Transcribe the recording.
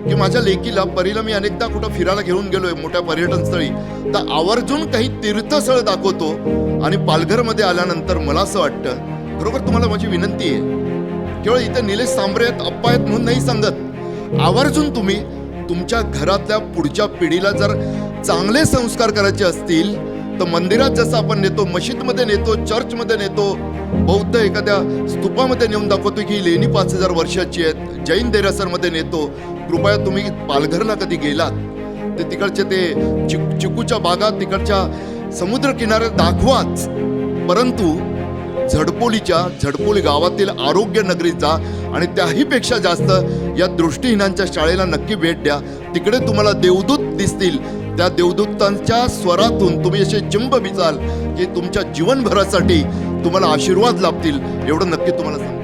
की माझ्या लेकीला परीला मी अनेकदा कुठं फिरायला घेऊन गेलोय मोठ्या पर्यटन स्थळी, तर आवर्जून काही तीर्थस्थळ दाखवतो आणि पालघरमध्ये आल्यानंतर मला असं वाटतं खरोखर तुम्हाला माझी विनंती आहे, केवळ इथे निलेश सांबरे आहेत अप्पा आहेत म्हणून नाही सांगत, आवर्जून तुम्ही तुमच्या घरातल्या पुढच्या पिढीला जर चांगले संस्कार करायचे असतील तर मंदिरात जसं आपण नेतो, मशीदमध्ये नेतो, चर्चमध्ये नेतो, बौद्ध एखाद्या स्तूपामध्ये नेऊन दाखवतो की ही लेणी 5000 वर्षाची आहेत, जैन देरासरमध्ये नेतो. कृपया तुम्ही पालघरला कधी गेलात ते तिकडचे ते चिकूच्या बागात तिकडच्या समुद्र किनाऱ्यात दाखवाच, परंतु झडपोली गावातील आरोग्य नगरीत जा आणि त्याहीपेक्षा जास्त या दृष्टीहीनांच्या शाळेला नक्की भेट द्या. तिकडे तुम्हाला देवदूत दिसतील, त्या देवदूतांच्या स्वरातून तुम्ही असे चिंब बिचाल की तुमच्या जीवनभरासाठी तुम्हाला आशीर्वाद लाभतील, एवढं नक्की तुम्हाला सांगतो.